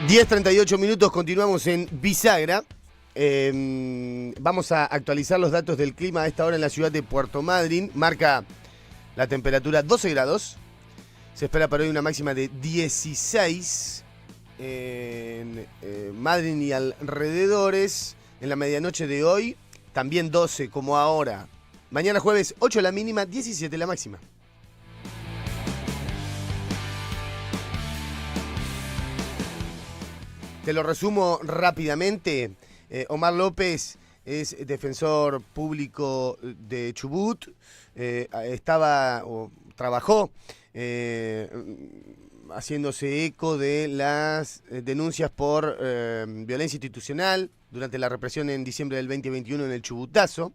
10:38 continuamos en Bisagra. Vamos a actualizar los datos del clima a esta hora en la ciudad de Puerto Madryn. Marca la temperatura 12 grados. Se espera para hoy una máxima de 16 en Madryn y alrededores. En la medianoche de hoy, también 12 como ahora. Mañana jueves 8 la mínima, 17 la máxima. Te lo resumo rápidamente. Omar López es defensor público de Chubut. Trabajó haciéndose eco de las denuncias por violencia institucional durante la represión en diciembre del 2021 en el Chubutazo.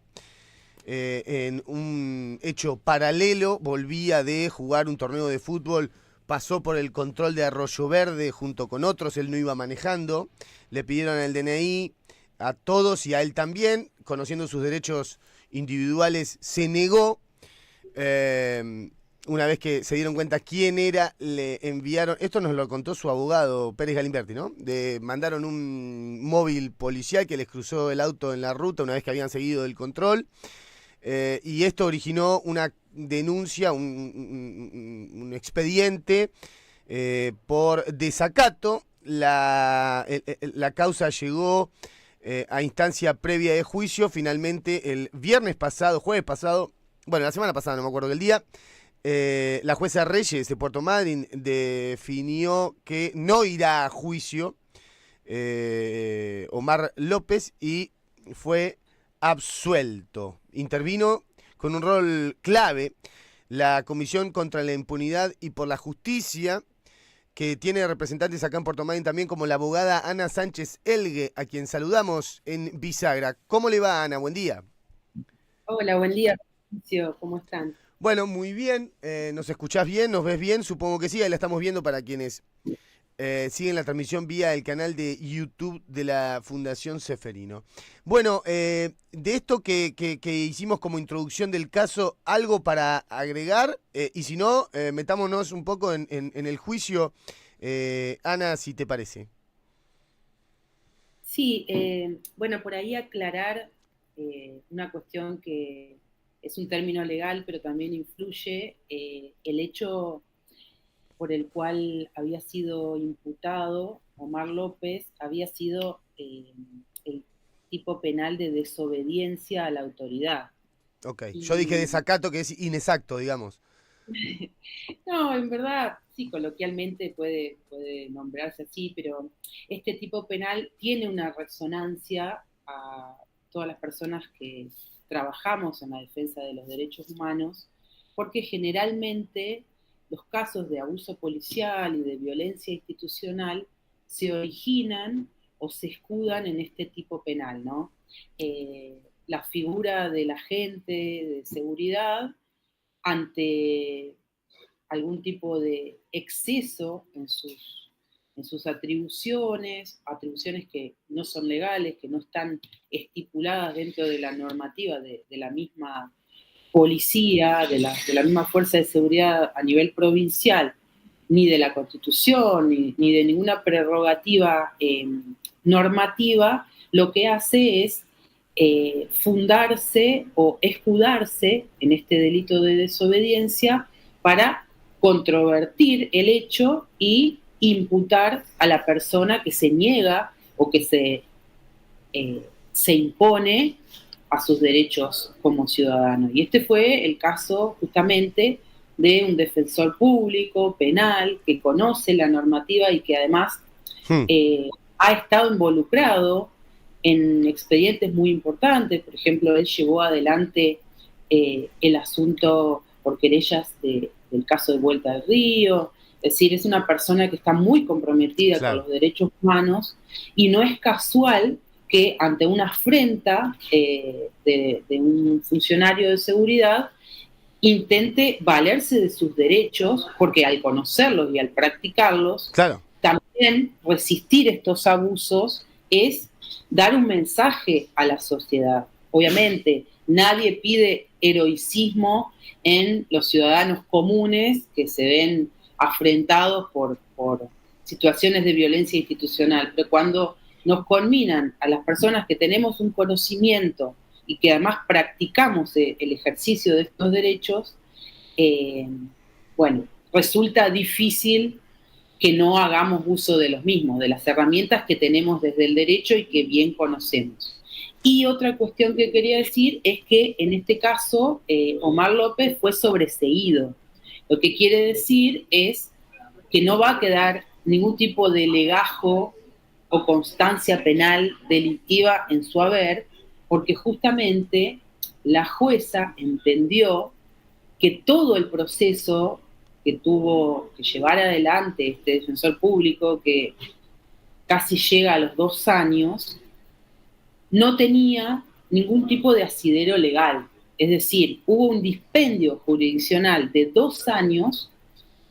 En un hecho paralelo, volvía de jugar un torneo de fútbol. Pasó por el control de Arroyo Verde junto con otros, él no iba manejando, le pidieron el DNI a todos y a él también, conociendo sus derechos individuales, se negó. Una vez que se dieron cuenta quién era, le enviaron, esto nos lo contó su abogado Pérez Galimberti, ¿no? Mandaron un móvil policial que les cruzó el auto en la ruta una vez que habían seguido el control. Y esto originó una denuncia, un expediente por desacato. La causa llegó a instancia previa de juicio. Finalmente, el jueves pasado, bueno, la semana pasada, no me acuerdo del día, la jueza Reyes de Puerto Madryn definió que no irá a juicio Omar López y fue absuelto. Intervino con un rol clave la Comisión contra la Impunidad y por la Justicia, que tiene representantes acá en Puerto Madryn también, como la abogada Ana Sánchez Elgue, a quien saludamos en Bisagra. ¿Cómo le va, Ana? Buen día. Hola, buen día, Patricio. ¿Cómo están? Bueno, muy bien. ¿Nos escuchás bien? ¿Nos ves bien? Supongo que sí. Ahí la estamos viendo para quienes siguen la transmisión vía el canal de YouTube de la Fundación Ceferino. Bueno, de esto que hicimos como introducción del caso, ¿algo para agregar? Y si no, metámonos un poco en el juicio. Ana, si te parece. Sí, bueno, por ahí aclarar una cuestión que es un término legal, pero también influye el hecho por el cual había sido imputado Omar López, había sido el tipo penal de desobediencia a la autoridad. Ok, yo dije Y desacato, que es inexacto, digamos. no, en verdad, sí, coloquialmente puede nombrarse así, pero este tipo penal tiene una resonancia a todas las personas que trabajamos en la defensa de los derechos humanos, porque generalmente los casos de abuso policial y de violencia institucional se originan o se escudan en este tipo penal, ¿no? La figura del agente de seguridad ante algún tipo de exceso en sus atribuciones que no son legales, que no están estipuladas dentro de la normativa de la misma policía, de la misma fuerza de seguridad a nivel provincial, ni de la Constitución, ni de ninguna prerrogativa normativa, lo que hace es fundarse o escudarse en este delito de desobediencia para controvertir el hecho y imputar a la persona que se niega o que se impone a sus derechos como ciudadano. Y este fue el caso justamente de un defensor público, penal, que conoce la normativa y que además Hmm. ha estado involucrado en expedientes muy importantes. Por ejemplo, él llevó adelante el asunto por querellas del caso de Vuelta del Río. Es decir, es una persona que está muy comprometida con Claro. los derechos humanos y no es casual que ante una afrenta de un funcionario de seguridad intente valerse de sus derechos, porque al conocerlos y al practicarlos, Claro. también resistir estos abusos es dar un mensaje a la sociedad. Obviamente, nadie pide heroicismo en los ciudadanos comunes que se ven afrentados por situaciones de violencia institucional, pero cuando nos conminan a las personas que tenemos un conocimiento y que además practicamos el ejercicio de estos derechos, bueno, resulta difícil que no hagamos uso de los mismos, de las herramientas que tenemos desde el derecho y que bien conocemos. Y otra cuestión que quería decir es que en este caso Omar López fue sobreseído. Lo que quiere decir es que no va a quedar ningún tipo de legajo o constancia penal delictiva en su haber, porque justamente la jueza entendió que todo el proceso que tuvo que llevar adelante este defensor público, que casi llega a los 2 años, no tenía ningún tipo de asidero legal. Es decir, hubo un dispendio jurisdiccional de 2 años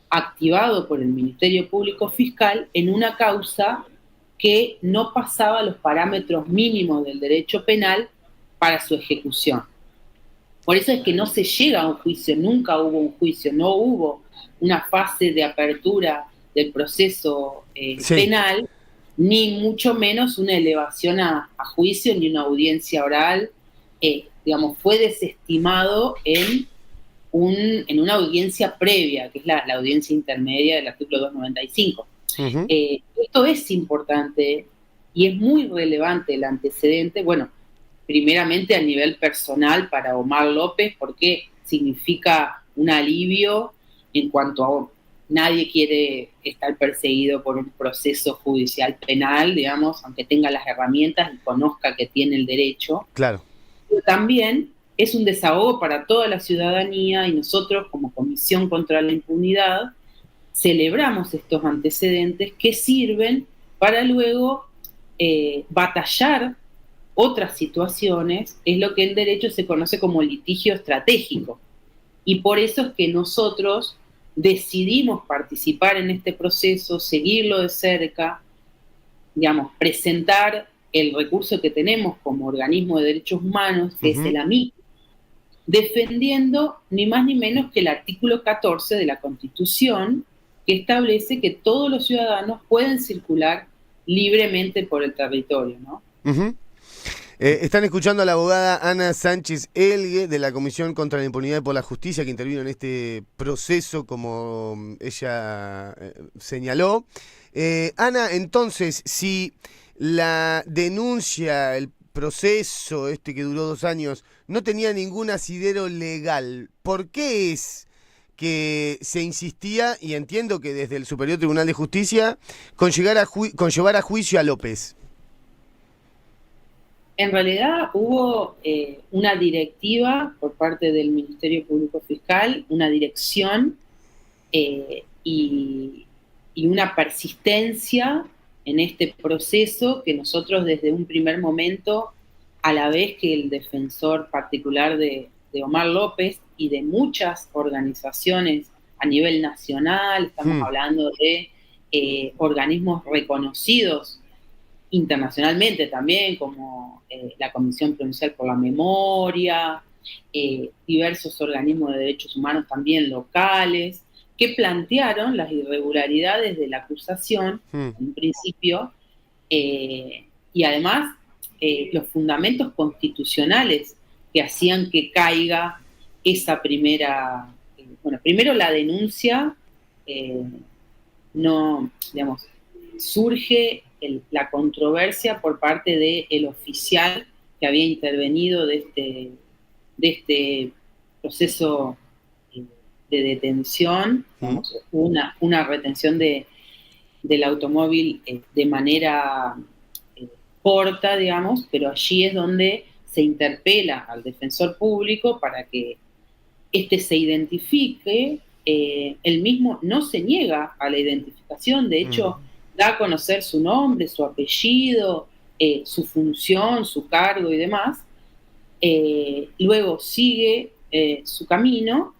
activado por el Ministerio Público Fiscal en una causa que no pasaba los parámetros mínimos del derecho penal para su ejecución. Por eso es que no se llega a un juicio, nunca hubo un juicio, no hubo una fase de apertura del proceso penal, ni mucho menos una elevación a juicio, ni una audiencia oral. Digamos, fue desestimado en una audiencia previa, que es la audiencia intermedia del artículo 295. Uh-huh. Esto es importante y es muy relevante el antecedente, bueno, primeramente a nivel personal para Omar López, porque significa un alivio en cuanto a nadie quiere estar perseguido por un proceso judicial penal, digamos, aunque tenga las herramientas y conozca que tiene el derecho. Claro. Pero también es un desahogo para toda la ciudadanía y nosotros, como Comisión contra la Impunidad, celebramos estos antecedentes que sirven para luego batallar otras situaciones, es lo que en derecho se conoce como litigio estratégico. Y por eso es que nosotros decidimos participar en este proceso, seguirlo de cerca, digamos, presentar el recurso que tenemos como organismo de derechos humanos, que es el AMIC, defendiendo ni más ni menos que el artículo 14 de la Constitución, que establece que todos los ciudadanos pueden circular libremente por el territorio, ¿no? Uh-huh. Están escuchando a la abogada Ana Sánchez Elgue de la Comisión contra la Impunidad y por la Justicia, que intervino en este proceso, como ella señaló. Ana, entonces, si la denuncia, el proceso que duró 2 años, no tenía ningún asidero legal, ¿por qué es que se insistía, y entiendo que desde el Superior Tribunal de Justicia, con llevar a juicio a López? En realidad hubo una directiva por parte del Ministerio Público Fiscal, una dirección y una persistencia en este proceso que nosotros desde un primer momento, a la vez que el defensor particular de Omar López y de muchas organizaciones a nivel nacional, estamos hablando de organismos reconocidos internacionalmente también, como la Comisión Provincial por la Memoria, diversos organismos de derechos humanos también locales, que plantearon las irregularidades de la acusación, en un principio, y además los fundamentos constitucionales que hacían que caiga esa primera... bueno, primero la denuncia, no, digamos, surge la controversia por parte del oficial que había intervenido de este proceso de detención, digamos, una retención del automóvil de manera corta, digamos, pero allí es donde se interpela al defensor público para que se identifique. Él mismo no se niega a la identificación, de hecho, da a conocer su nombre, su apellido, su función, su cargo y demás. Luego sigue su camino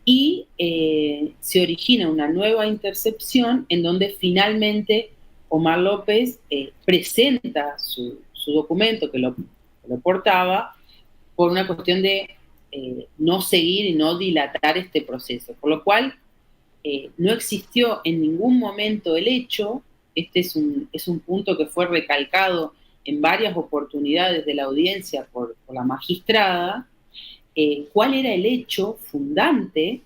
y se origina una nueva intercepción en donde finalmente Omar López presenta su documento que lo portaba por una cuestión de no seguir y no dilatar este proceso. Por lo cual no existió en ningún momento el hecho. Este es un punto que fue recalcado en varias oportunidades de la audiencia por la magistrada, cuál era el hecho fundante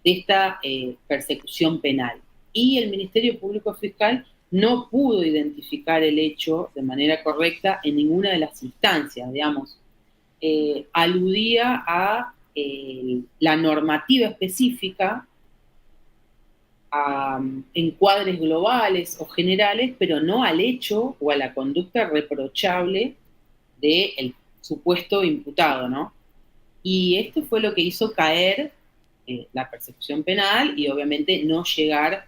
de esta persecución penal. Y el Ministerio Público Fiscal no pudo identificar el hecho de manera correcta en ninguna de las instancias, digamos. Aludía a la normativa específica, a encuadres globales o generales, pero no al hecho o a la conducta reprochable del supuesto imputado, ¿no? Y esto fue lo que hizo caer la persecución penal y obviamente no llegar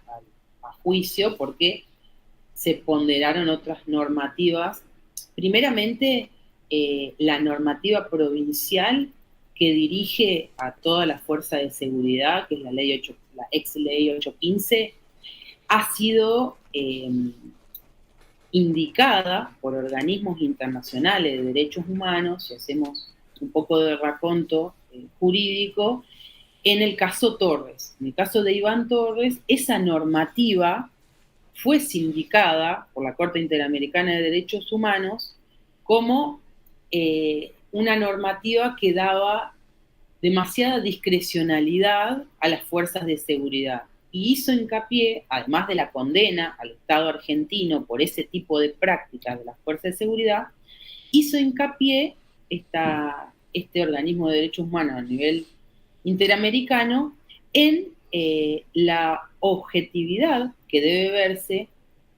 a juicio porque se ponderaron otras normativas. Primeramente, la normativa provincial que dirige a toda la fuerza de seguridad, que es la ex ley 815, ha sido indicada por organismos internacionales de derechos humanos, si hacemos un poco de raconto jurídico, en el caso Torres. En el caso de Iván Torres, esa normativa fue sindicada por la Corte Interamericana de Derechos Humanos como una normativa que daba demasiada discrecionalidad a las fuerzas de seguridad. Y hizo hincapié, además de la condena al Estado argentino por ese tipo de prácticas de las fuerzas de seguridad, hizo hincapié este organismo de derechos humanos a nivel interamericano en la objetividad que debe verse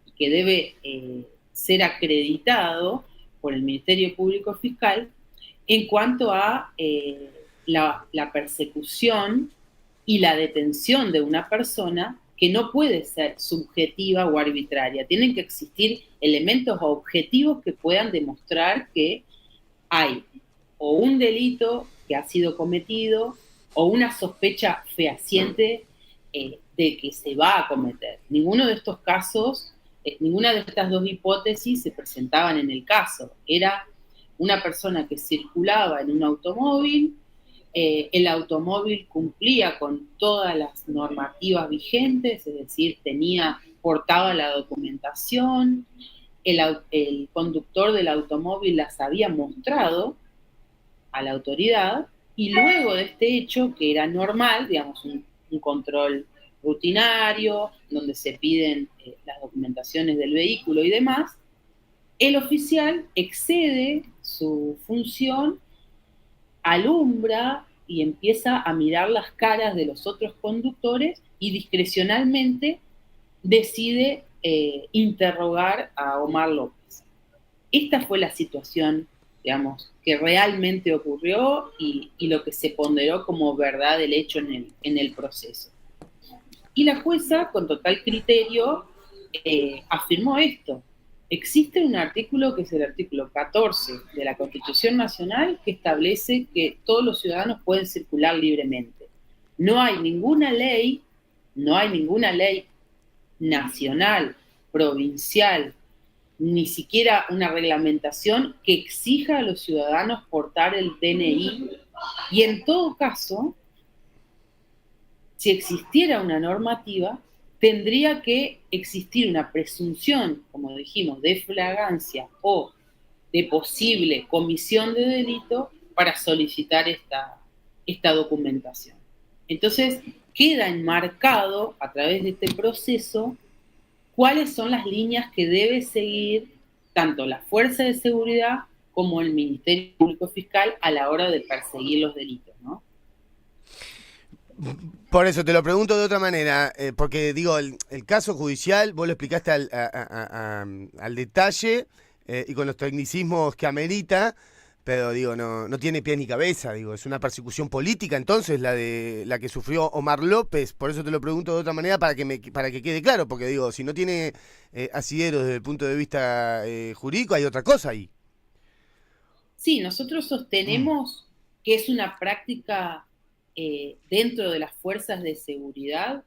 y que debe ser acreditado por el Ministerio Público Fiscal en cuanto a la persecución y la detención de una persona, que no puede ser subjetiva o arbitraria. Tienen que existir elementos objetivos que puedan demostrar que hay o un delito que ha sido cometido o una sospecha fehaciente de que se va a cometer. Ninguno de estos casos, ninguna de estas dos hipótesis se presentaban en el caso. Era una persona que circulaba en un automóvil, el automóvil cumplía con todas las normativas vigentes, es decir, portaba la documentación, el conductor del automóvil las había mostrado a la autoridad, y luego de este hecho, que era normal, digamos, un control rutinario, donde se piden las documentaciones del vehículo y demás, el oficial excede su función, alumbra y empieza a mirar las caras de los otros conductores y discrecionalmente decide interrogar a Omar López. Esta fue la situación, digamos, que realmente ocurrió y lo que se ponderó como verdad del hecho en el proceso. Y la jueza, con total criterio, afirmó esto. Existe un artículo que es el artículo 14 de la Constitución Nacional que establece que todos los ciudadanos pueden circular libremente. No hay ninguna ley nacional, provincial, ni siquiera una reglamentación que exija a los ciudadanos portar el DNI. Y en todo caso, si existiera una normativa, tendría que existir una presunción, como dijimos, de flagrancia o de posible comisión de delito para solicitar esta documentación. Entonces, queda enmarcado a través de este proceso cuáles son las líneas que debe seguir tanto la Fuerza de Seguridad como el Ministerio Público Fiscal a la hora de perseguir los delitos, ¿no? Por eso te lo pregunto de otra manera, porque digo, el caso judicial vos lo explicaste al detalle y con los tecnicismos que amerita, pero digo, no tiene pies ni cabeza, digo, es una persecución política entonces la que sufrió Omar López. Por eso te lo pregunto de otra manera para que quede claro, porque digo, si no tiene asidero desde el punto de vista jurídico, hay otra cosa ahí. Sí, nosotros sostenemos que es una práctica dentro de las fuerzas de seguridad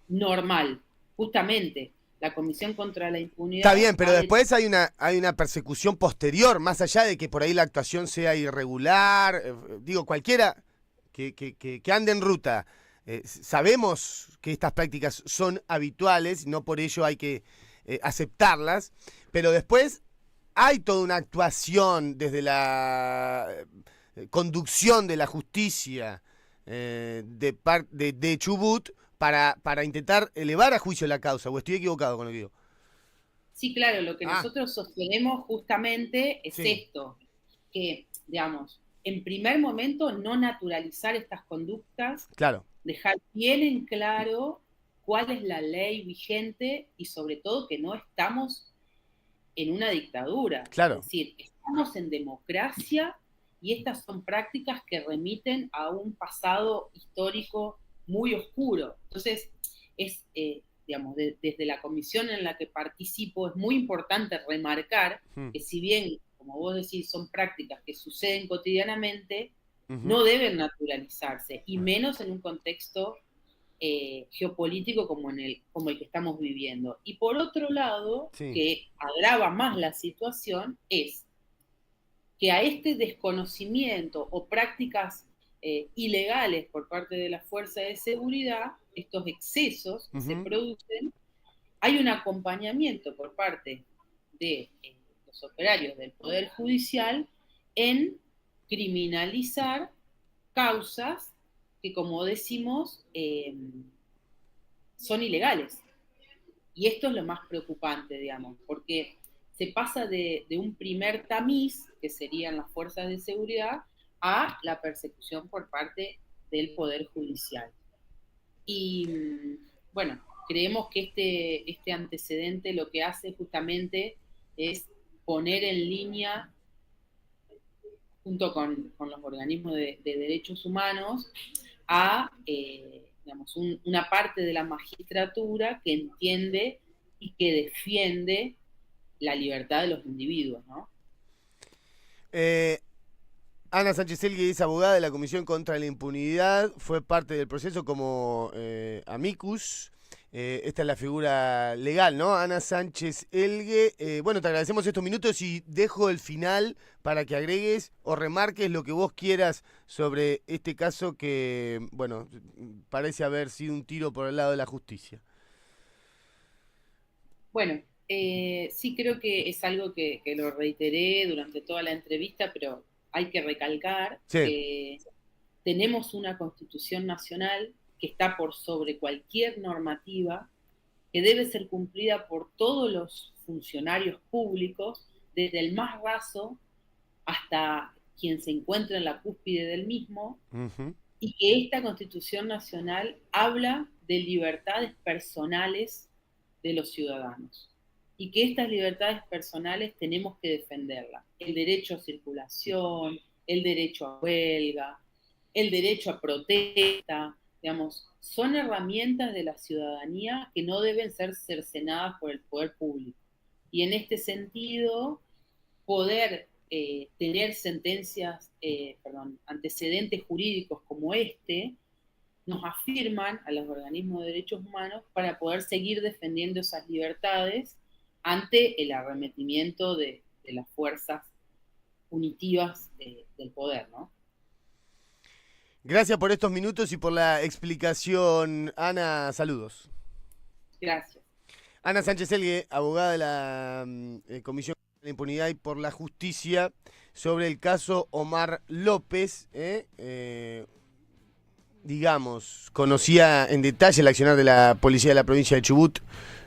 normal. Justamente, la Comisión contra la Impunidad... Está bien, pero después hay una persecución posterior, más allá de que por ahí la actuación sea irregular. Digo, cualquiera que ande en ruta sabemos que estas prácticas son habituales, no por ello hay que aceptarlas, pero después hay toda una actuación desde la conducción de la justicia de Chubut para intentar elevar a juicio la causa, ¿o estoy equivocado con lo que digo? Sí, claro, lo que nosotros sostenemos justamente es esto, que, digamos, en primer momento no naturalizar estas conductas, claro, dejar bien en claro cuál es la ley vigente y sobre todo que no estamos en una dictadura. claro. Es decir, estamos en democracia y estas son prácticas que remiten a un pasado histórico muy oscuro. Entonces, es, digamos, desde la comisión en la que participo, es muy importante remarcar que si bien, como vos decís, son prácticas que suceden cotidianamente, no deben naturalizarse, y menos en un contexto geopolítico como el que estamos viviendo. Y por otro lado, que agrava más la situación, es que a este desconocimiento o prácticas ilegales por parte de las fuerzas de seguridad, estos excesos que se producen, hay un acompañamiento por parte de los operarios del Poder Judicial en criminalizar causas que, como decimos, son ilegales. Y esto es lo más preocupante, digamos, porque se pasa de un primer tamiz, que serían las fuerzas de seguridad, a la persecución por parte del Poder Judicial. Y bueno, creemos que este antecedente lo que hace justamente es poner en línea, junto con los organismos de derechos humanos, a digamos, una parte de la magistratura que entiende y que defiende la libertad de los individuos, ¿no? Ana Sánchez Elgue es abogada de la Comisión contra la Impunidad, fue parte del proceso como amicus. Esta es la figura legal, ¿no? Ana Sánchez Elgue. Bueno, te agradecemos estos minutos y dejo el final para que agregues o remarques lo que vos quieras sobre este caso que, bueno, parece haber sido un tiro por el lado de la justicia. Bueno, sí creo que es algo que lo reiteré durante toda la entrevista, pero hay que recalcar que tenemos una Constitución Nacional que está por sobre cualquier normativa, que debe ser cumplida por todos los funcionarios públicos, desde el más raso hasta quien se encuentra en la cúspide del mismo, y que esta Constitución Nacional habla de libertades personales de los ciudadanos, y que estas libertades personales tenemos que defenderlas. El derecho a circulación, el derecho a huelga, el derecho a protesta, digamos, son herramientas de la ciudadanía que no deben ser cercenadas por el poder público. Y en este sentido, poder tener antecedentes jurídicos como este, nos afirman a los organismos de derechos humanos para poder seguir defendiendo esas libertades ante el arremetimiento de las fuerzas punitivas del poder, ¿no? Gracias por estos minutos y por la explicación, Ana. Saludos. Gracias. Ana Sánchez Elgue, abogada de la Comisión de la Impunidad y por la Justicia, sobre el caso Omar López. Digamos, conocía en detalle el accionar de la policía de la provincia de Chubut,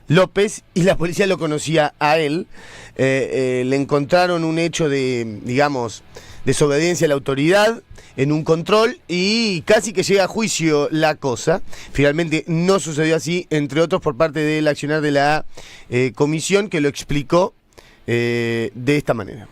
López, y la policía lo conocía a él. Le encontraron un hecho de, digamos, desobediencia a la autoridad en un control y casi que llega a juicio la cosa. Finalmente no sucedió así, entre otros por parte del accionar de la comisión, que lo explicó de esta manera.